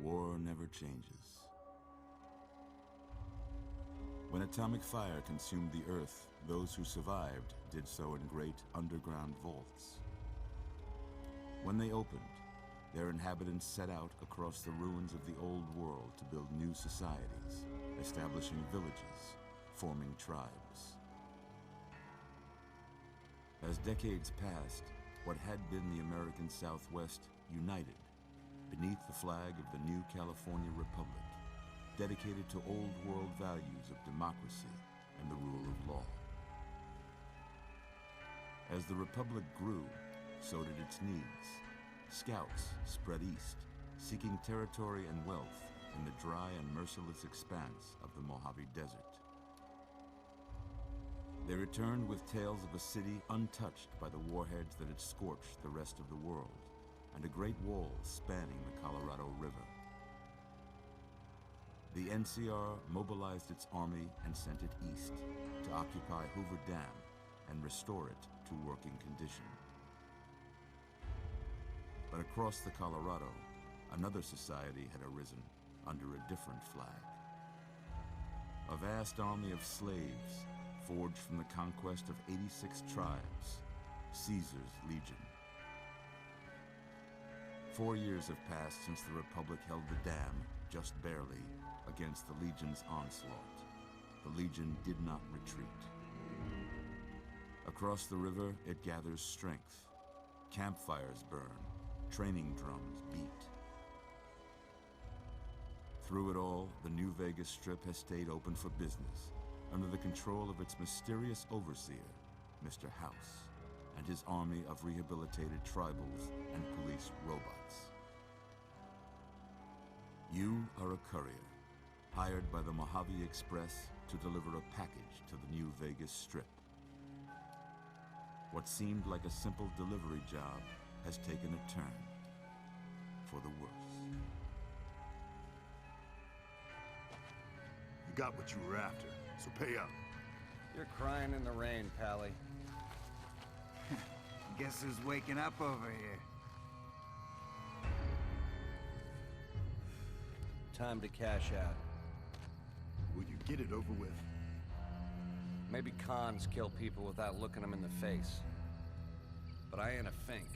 War never changes. When atomic fire consumed the Earth, those who survived did so in great underground vaults. When they opened, their inhabitants set out across the ruins of the old world to build new societies, establishing villages, forming tribes. As decades passed, what had been the American Southwest united beneath the flag of the new California Republic, dedicated to old world values of democracy and the rule of law. As the Republic grew, so did its needs. Scouts spread east, seeking territory and wealth in the dry and merciless expanse of the Mojave Desert. They returned with tales of a city untouched by the warheads that had scorched the rest of the world, and a great wall spanning the Colorado River. The NCR mobilized its army and sent it east to occupy Hoover Dam and restore it to working condition. But across the Colorado, another society had arisen under a different flag. A vast army of slaves forged from the conquest of 86 tribes, Caesar's Legion. 4 years have passed since the Republic held the dam, just barely, against the Legion's onslaught. The Legion did not retreat. Across the river, it gathers strength. Campfires burn, training drums beat. Through it all, the New Vegas Strip has stayed open for business, under the control of its mysterious overseer, Mr. House, and his army of rehabilitated tribals and police robots. You are a courier, hired by the Mojave Express to deliver a package to the New Vegas Strip. What seemed like a simple delivery job has taken a turn for the worse. You got what you were after, so pay up. You're crying in the rain, Pally. Guess who's waking up over here? Time to cash out. Will you get it over with? Maybe cons kill people without looking them in the face. But I ain't a fink.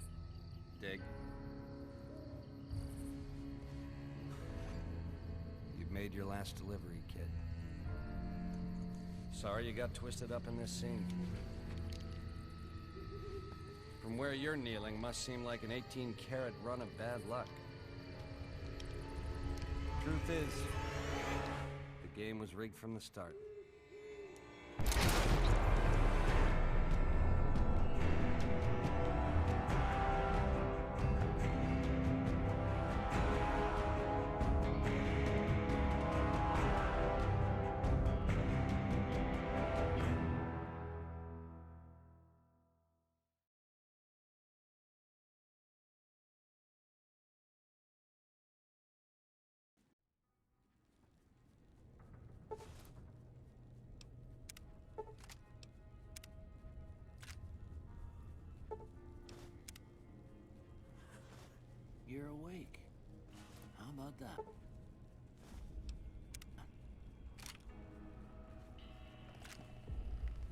Dig? You've made your last delivery, kid. Sorry you got twisted up in this scene. From where you're kneeling must seem like an 18-carat run of bad luck. Truth is, the game was rigged from the start. You're awake. How about that?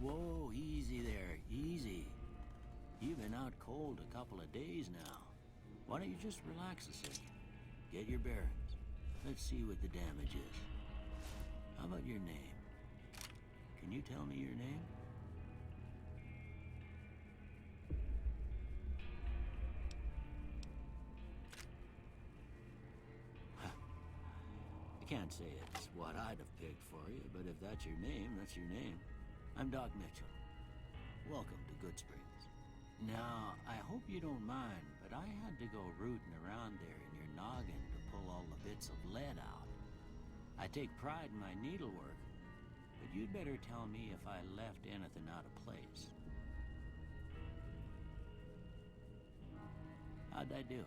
Whoa, easy there, easy. You've been out cold a couple of days now. Why don't you just relax a second? Get your bearings. Let's see what the damage is. How about your name? Can you tell me your name? I can't say it's what I'd have picked for you, but if that's your name, that's your name. I'm Doc Mitchell. Welcome to Goodsprings. Now, I hope you don't mind, but I had to go rooting around there in your noggin to pull all the bits of lead out. I take pride in my needlework, but you'd better tell me if I left anything out of place. How'd I do?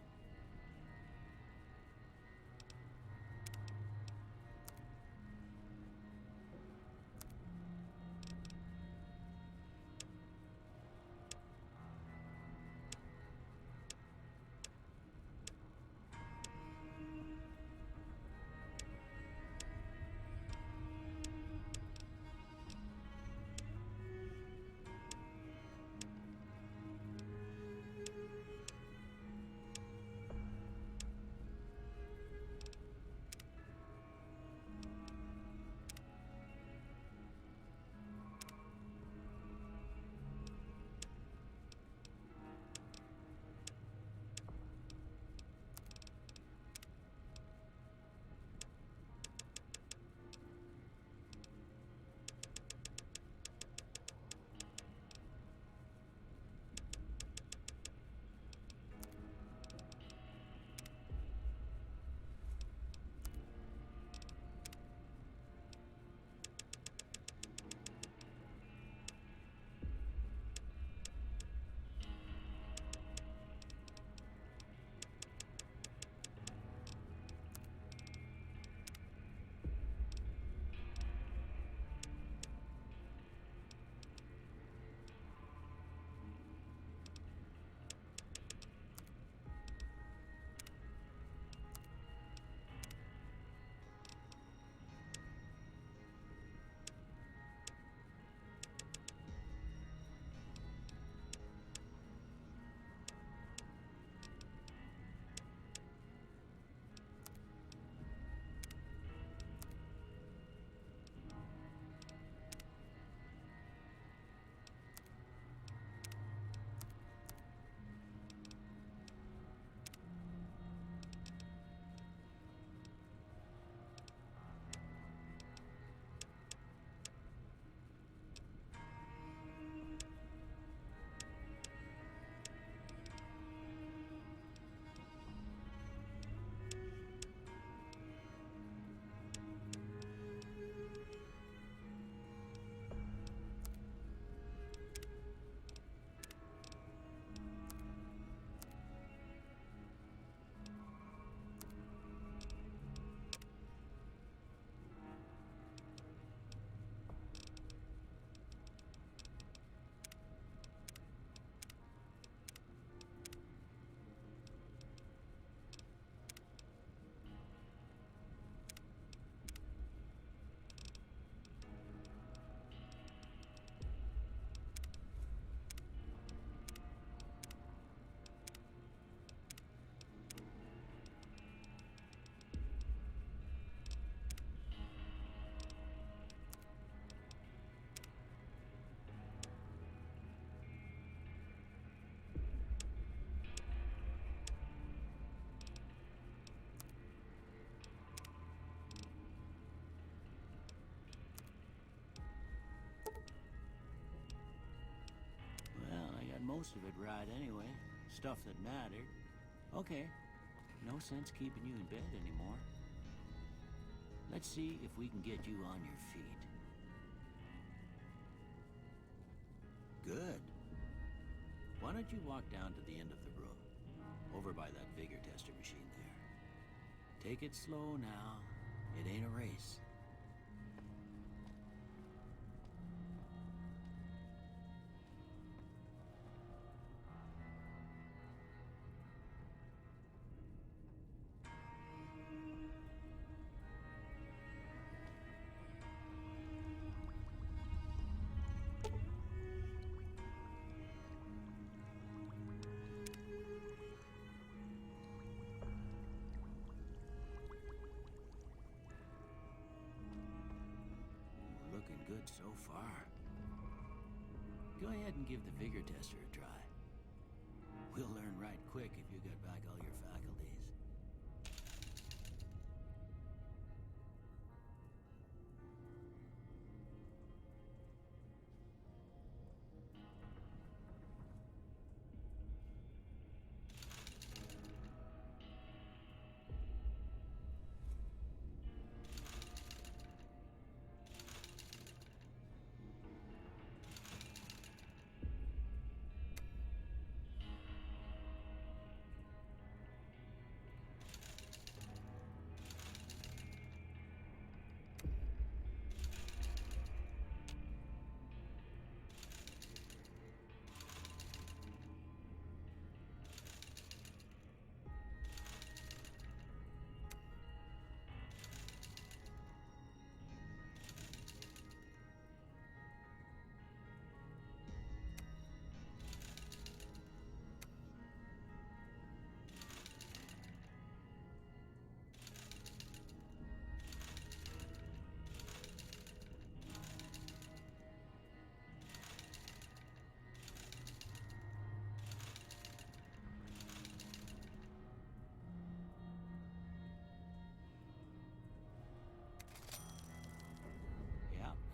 most of it right anyway. Stuff that mattered. Okay, no sense keeping you in bed anymore. Let's see if we can get you on your feet. Good. Why don't you walk down to the end of the room, over by that vigor tester machine there. Take it slow now. It ain't a race. Looking good so far. Go ahead and give the vigor tester a try. We'll learn right quick if you get back all your faculties.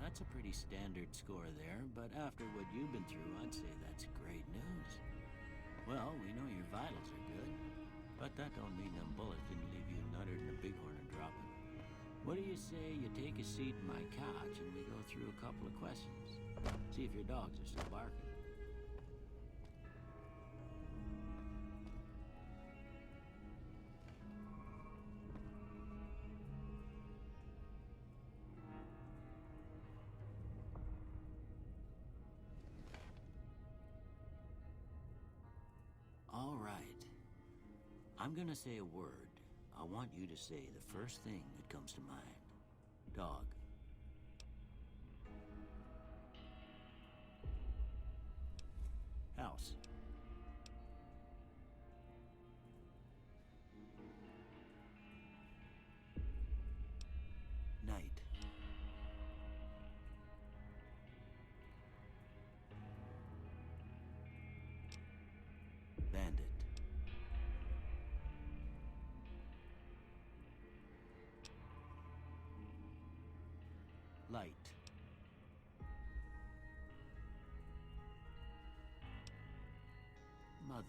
That's a pretty standard score there, but after what you've been through, I'd say that's great news. Well, we know your vitals are good, but that don't mean them bullets didn't leave you nuttered and a bighorn and dropping. What do you say you take a seat in my couch and we go through a couple of questions? See if your dogs are still barking. All right. I'm gonna say a word. I want you to say the first thing that comes to mind. Dog. House. Night. Bandit. Light. Mother.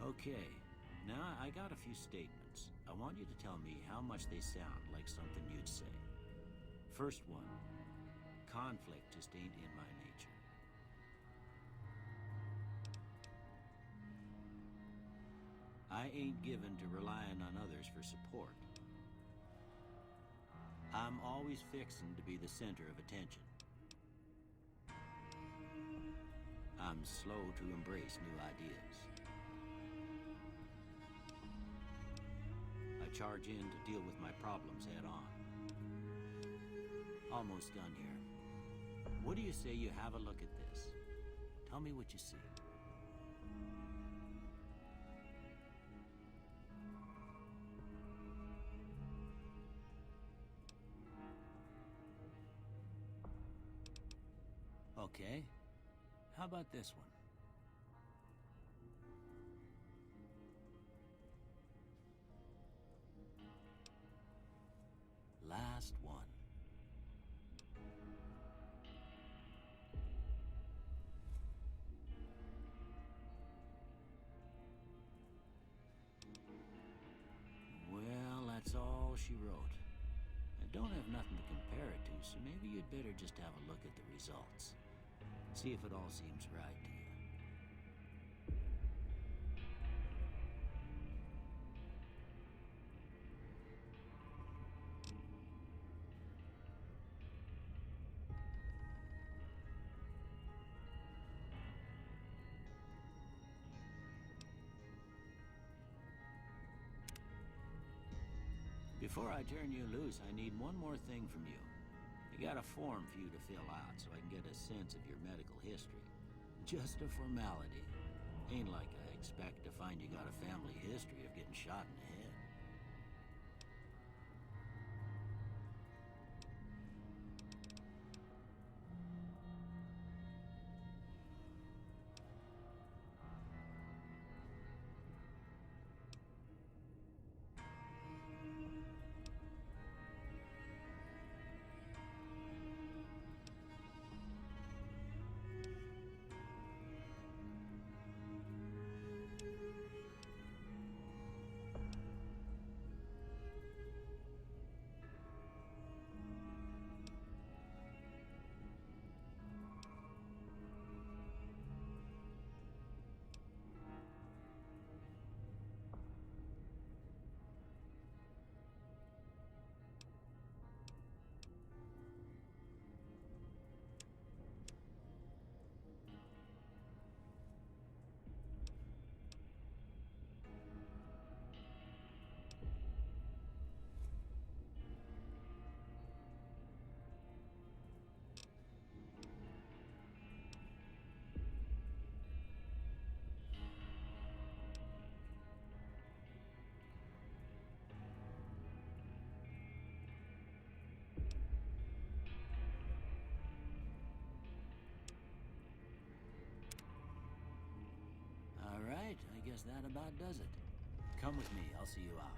Okay, now I got a few statements. I want you to tell me how much they sound like something you'd say. First one, conflict just ain't in my nature. I ain't given to relying on others for support. I'm always fixing to be the center of attention. I'm slow to embrace new ideas. I charge in to deal with my problems head on. Almost done here. What do you say you have a look at this? Tell me what you see. Okay. How about this one? all she wrote. I don't have nothing to compare it to, so maybe you'd better just have a look at the results. See if it all seems right to you. Before I turn you loose, I need one more thing from you. I got a form for you to fill out so I can get a sense of your medical history. Just a formality. Ain't like I expect to find you got a family history of getting shot in the head. Alright, I guess that about does it. Come with me, I'll see you out.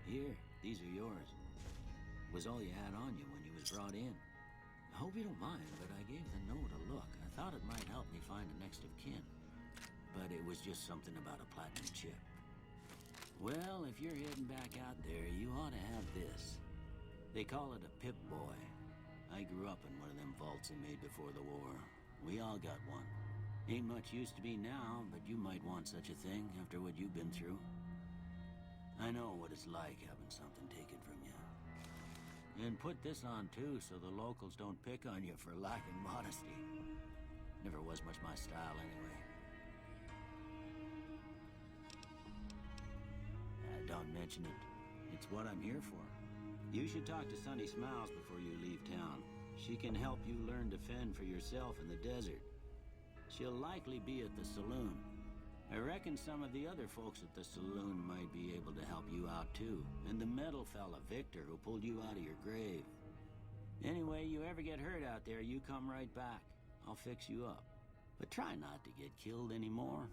Here, these are yours. Was all you had on you when you was brought in. I hope you don't mind, but I gave the note a look. I thought it might help me find a next of kin. But it was just something about a platinum chip. Well, if you're heading back out there, you ought to have this. They call it a Pip-Boy. I grew up in one of them vaults they made before the war. We all got one. Ain't much use to me now, but you might want such a thing after what you've been through. I know what it's like having something taken from you. And put this on too, so the locals don't pick on you for lacking modesty. Never was much my style anyway. Don't mention it. It's what I'm here for. You should talk to Sonny Smiles before you leave town. She can help you learn to fend for yourself in the desert. She'll likely be at the saloon. I reckon some of the other folks at the saloon might be able to help you out too. And the metal fella, Victor, who pulled you out of your grave. Anyway, you ever get hurt out there, you come right back. I'll fix you up. But try not to get killed anymore.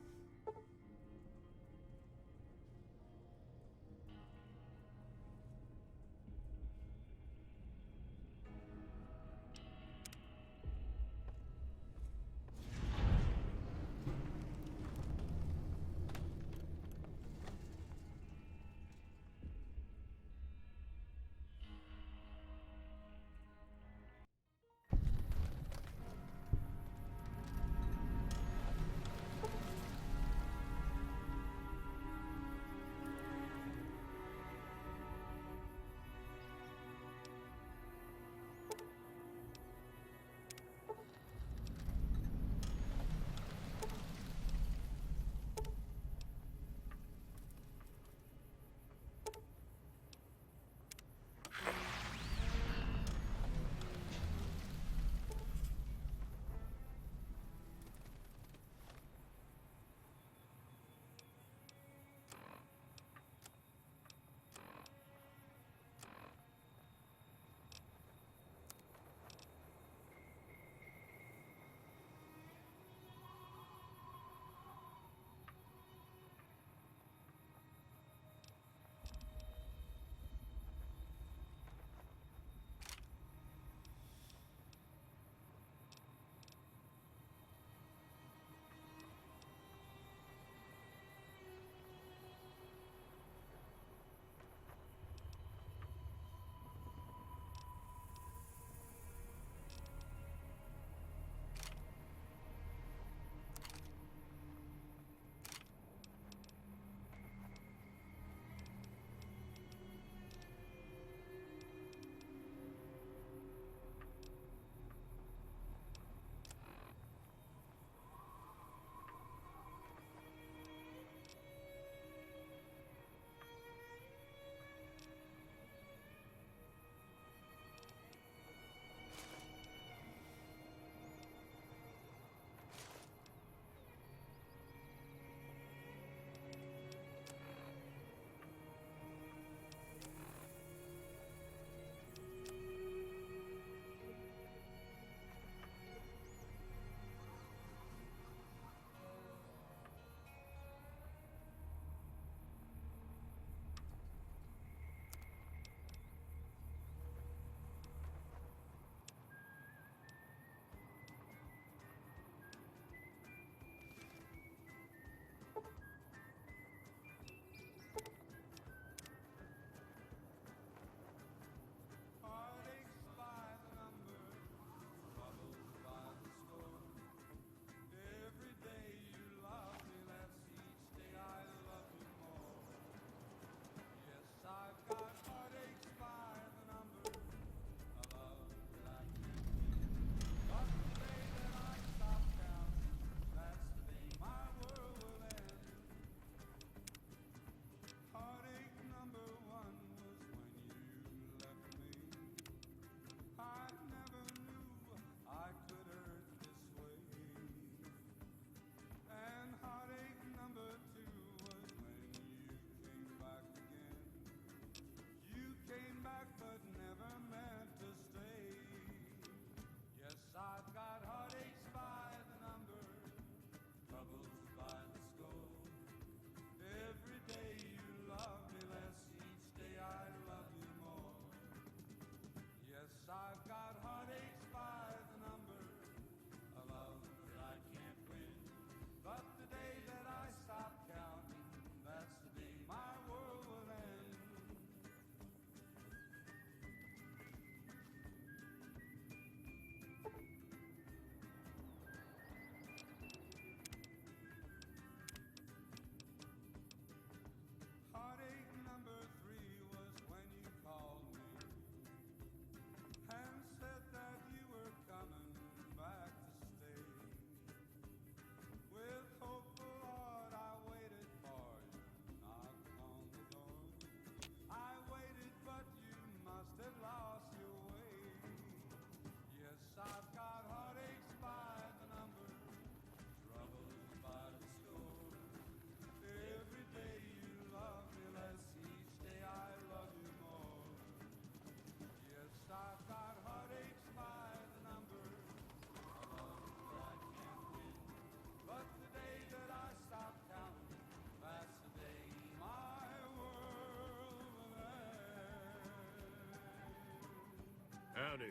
Howdy.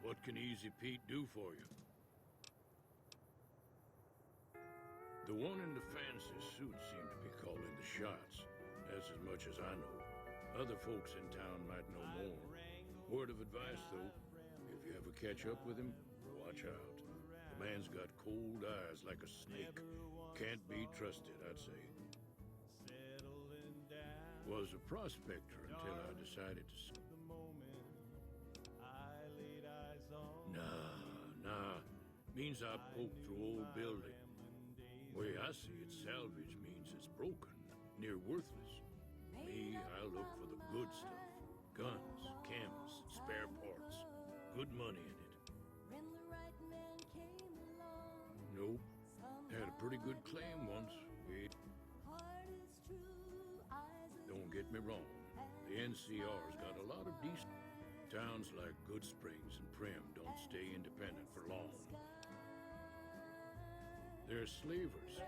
What can Easy Pete do for you? The one in the fancy suit seemed to be calling the shots. That's as much as I know. Other folks in town might know more. Word of advice, though, if you ever catch up with him, watch out. The man's got cold eyes like a snake. Can't be trusted, I'd say. Was a prospector until I decided to... Nah. Means I poked through old building. Way I see it, salvage means it's broken, near worthless. Me, I look for the good stuff. Guns, cams, spare parts. Good money in it. Nope. Had a pretty good claim once. Don't get me wrong. The NCR's got a lot of decent... Towns like Goodsprings and Primm don't stay independent for long. They're slavers,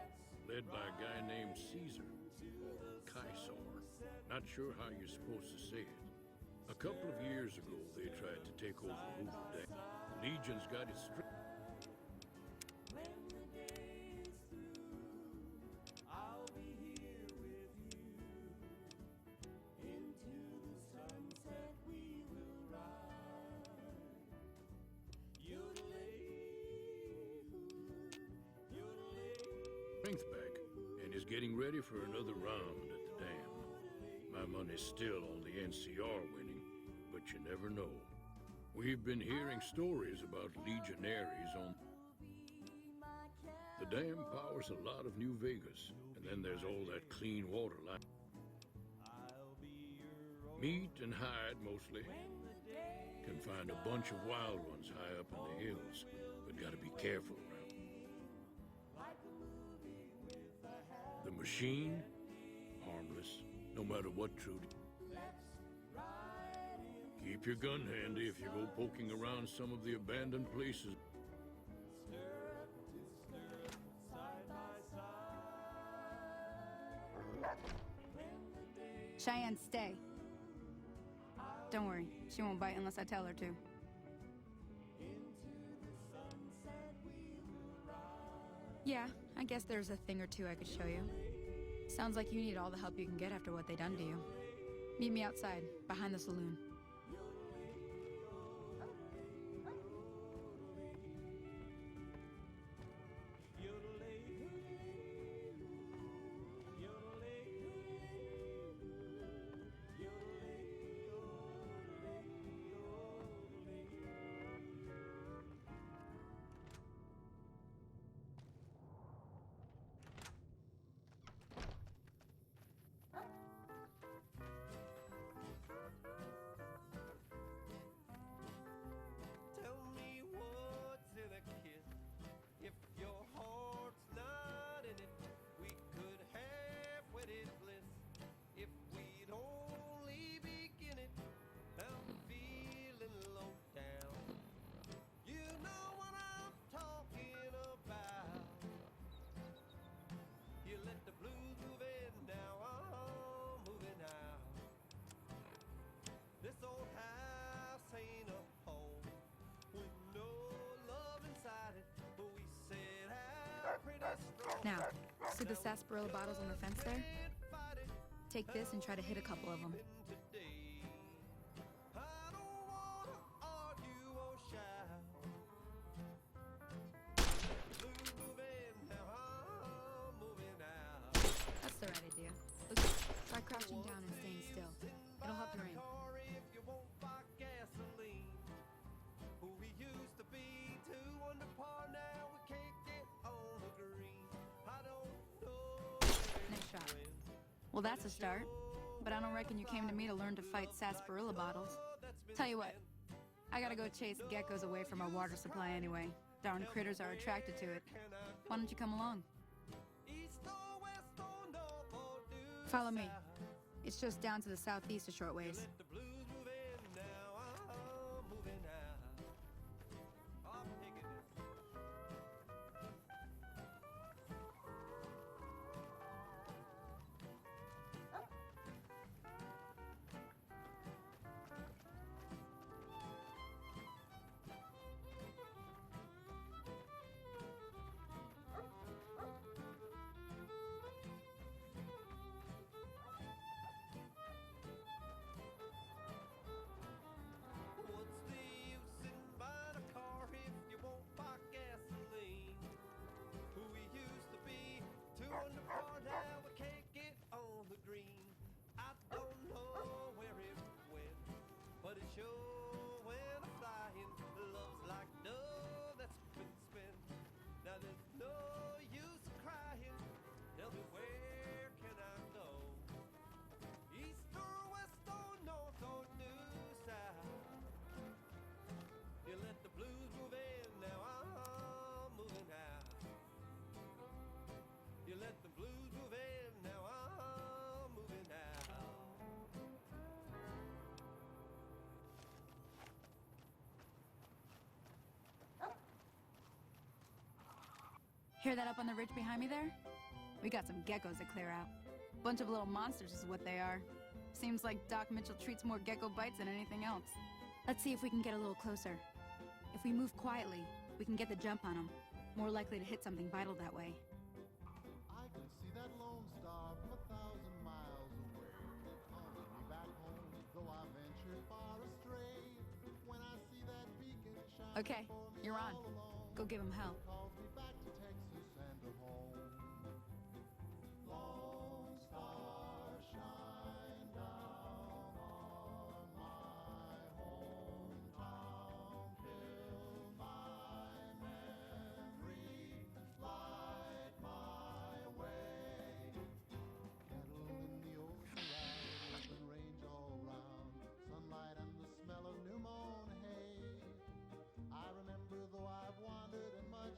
led by a guy named Caesar, or Caesar. Not sure how you're supposed to say it. A couple of years ago, they tried to take over Hoover Dam. Legion's got it strict. Strength back, and is getting ready for another round at the dam. My money's still on the NCR winning, but you never know. We've been hearing stories about legionaries on... The dam powers a lot of New Vegas, and then there's all that clean water line. Meat and hide, mostly. Can find a bunch of wild ones high up in the hills, but gotta be careful around. The machine, harmless, no matter what Trudy. Keep your gun handy if you go poking around some of the abandoned places. Cheyenne, stay. Don't worry, she won't bite unless I tell her to. Yeah, I guess there's a thing or two I could show you. Sounds like you need all the help you can get after what they done to you. Meet me outside, behind the saloon. Now, see the sarsaparilla bottles on the fence there? Take this and try to hit a couple of them. That's the right idea. Look, try crouching down and staying still. It'll help your aim. Nice shot. Well, that's a start. But I don't reckon you came to me to learn to fight sarsaparilla bottles. Tell you what, I gotta go chase geckos away from our water supply anyway. Darn critters are attracted to it. Why don't you come along? Follow me. It's just down to the southeast a short ways. Hear that up on the ridge behind me there? We got some geckos to clear out. Bunch of little monsters is what they are. Seems like Doc Mitchell treats more gecko bites than anything else. Let's see if we can get a little closer. If we move quietly, we can get the jump on them. More likely to hit something vital that way. I can see that Lone Star from 1,000 miles away. Calling me back home, though I ventured far astray. When I see that beacon shine Okay, you're on. Go give him hell. calls me back to Texas and to home. Lone Star, shine down on my hometown. Fill my memory, light my way. Cattle in the open rise, open range all round. Sunlight and the smell of new mown hay. I remember though I've wandered and much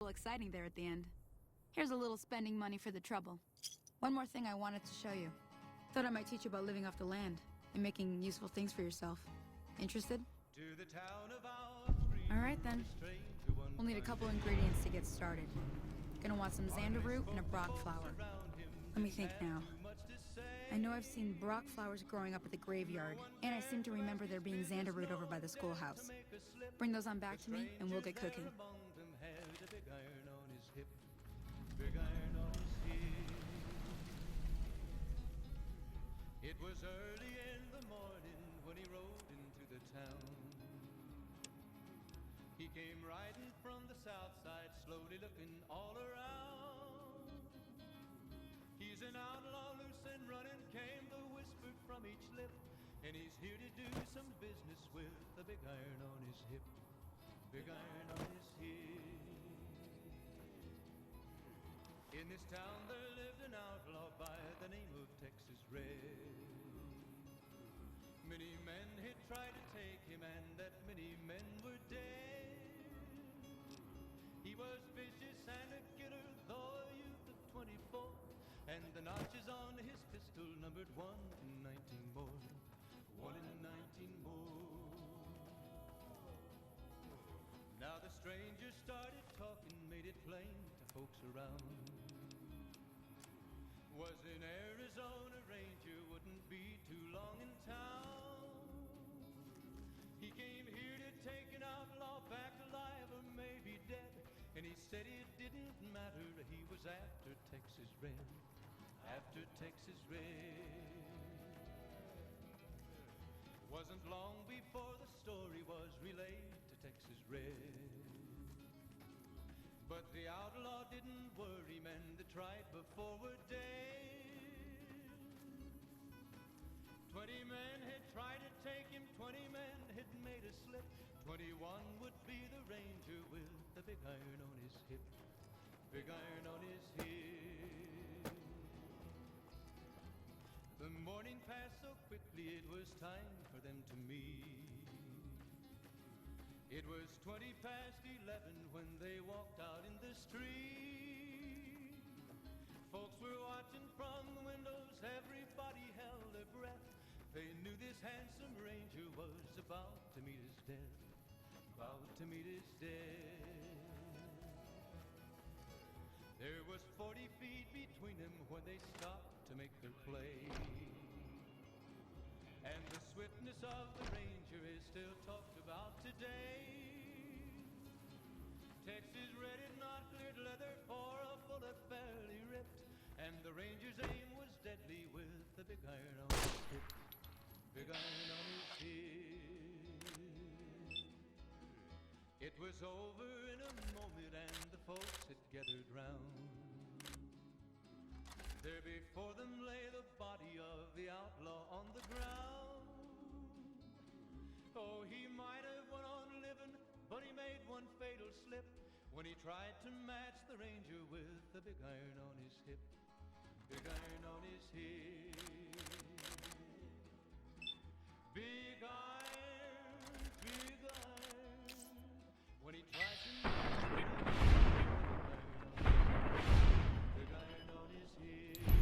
exciting there at the end. Here's a little spending money for the trouble. One more thing I wanted to show you. Thought I might teach you about living off the land and making useful things for yourself. Interested? Alright then. We'll need a couple ingredients to get started. Gonna want some xander root and a brock flower. Let me think now. I know I've seen brock flowers growing up at the graveyard, and I seem to remember there being xander root over by the schoolhouse. Bring those on back to me, and we'll get cooking. It was early in the morning when he rode into the town. He came riding from the south side, slowly looking all around. He's an outlaw, loose and running, came the whisper from each lip. And he's here to do some business with a big iron on his hip. Big iron on his hip. In this town there lived an outlaw by the name of Texas Red. Many men had tried to take him, and that many men were dead. He was vicious and a killer, though a youth of 24, and the notches on his pistol numbered 1 in 19 more. 1 in 19 more. Now the stranger started talking, made it plain to folks around. Was an Arizona Ranger, wouldn't be too long in town. He came here to take an outlaw back alive or maybe dead. And he said it didn't matter, he was after Texas Red. After Texas Red. Wasn't long before the story was relayed to Texas Red. But the outlaw didn't worry, men that tried before were dead. 20 men had tried to take him, 20 men had made a slip. 21 would be the ranger with the big iron on his hip. Big iron on his hip. The morning passed so quickly it was time for them to meet. It was 20 past 11 when they walked out in the street. Folks were watching from the windows, everybody held their breath. They knew this handsome ranger was about to meet his death. About to meet his death. There was 40 feet between them when they stopped to make their play. And the swiftness of the ranger is still talked about today. Texas Red had not cleared leather for a bullet fairly ripped, and the ranger's aim was deadly with the big iron on his hip. Big iron on his hip. It was over in a moment and the folks had gathered round. There before them lay the body of the outlaw on the ground. Oh, he might have went on living, but he made one fatal slip when he tried to match the ranger with the big iron on his hip. Big iron on his hip. Big iron, big iron. When he tried to match the ranger, big iron on his hip.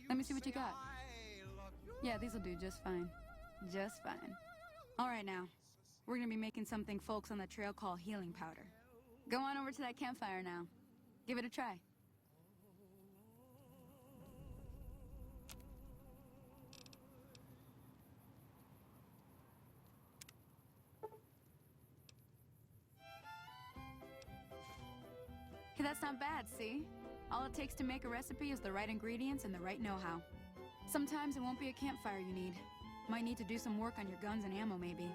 Let me see what you got. Yeah, these'll do just fine. Just fine. All right now, we're gonna be making something folks on the trail call healing powder. Go on over to that campfire now. Give it a try. Hey, that's not bad, see? All it takes to make a recipe is the right ingredients and the right know-how. Sometimes it won't be a campfire you need. Might need to do some work on your guns and ammo, maybe.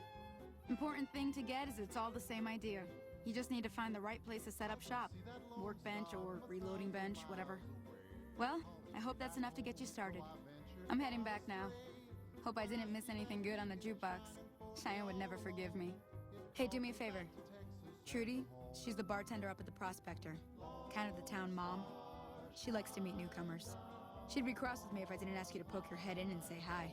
Important thing to get is it's all the same idea. You just need to find the right place to set up shop. Workbench or reloading bench, whatever. Well, I hope that's enough to get you started. I'm heading back now. Hope I didn't miss anything good on the jukebox. Cheyenne would never forgive me. Hey, do me a favor. Trudy, she's the bartender up at the Prospector. Kind of the town mom. She likes to meet newcomers. She'd be cross with me if I didn't ask you to poke your head in and say hi.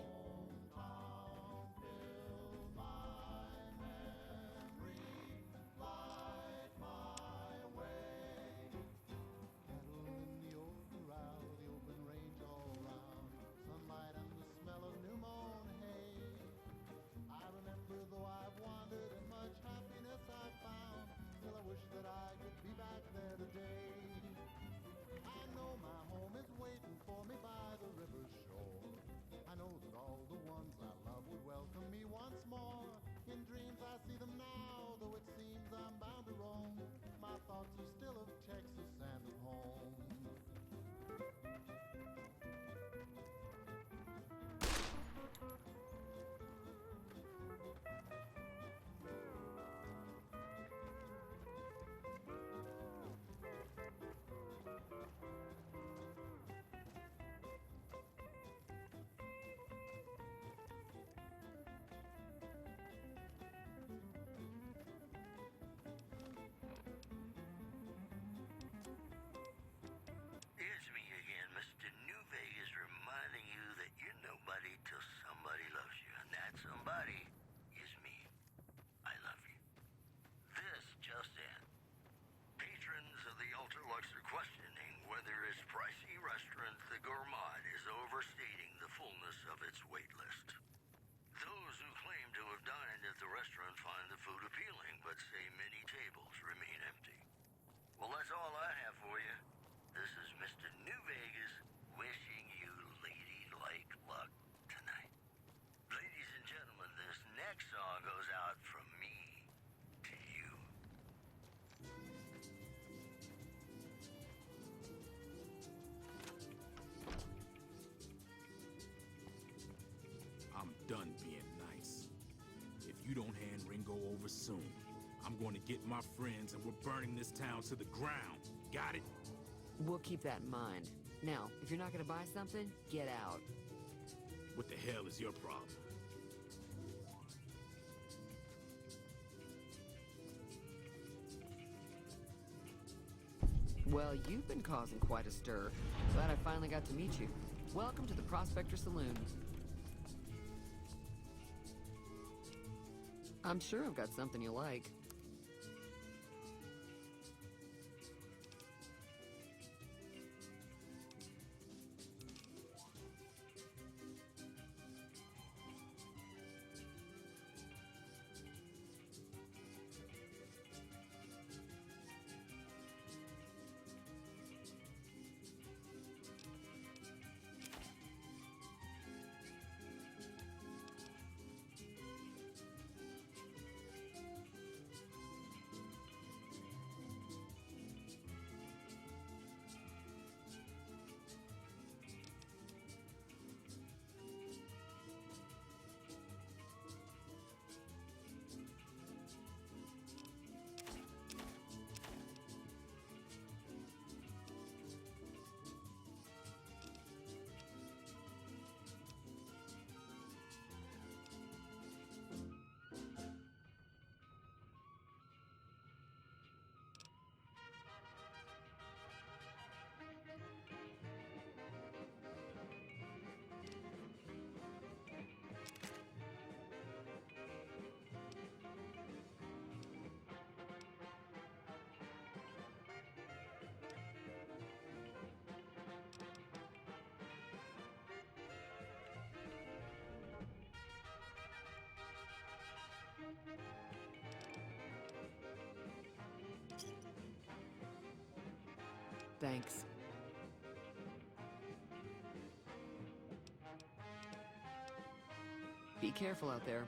Somebody is me. I love you. This just in. Patrons of the Ultralux are questioning whether its pricey restaurant, the Gourmand, is overstating the fullness of its wait list. Those who claim to have dined at the restaurant find the food appealing, but say many tables remain empty. Well, that's all I have for you. This is Mr. New Vegas wishing you lady-like luck tonight. Ladies and gentlemen, this next song goes out from me to you. I'm done being nice. If you don't hand Ringo over soon, I'm going to get my friends and we're burning this town to the ground. Got it? We'll keep that in mind. Now, if you're not gonna buy something, get out. What the hell is your problem? Well, you've been causing quite a stir. Glad I finally got to meet you. Welcome to the Prospector Saloon. I'm sure I've got something you like. Thanks. Be careful out there.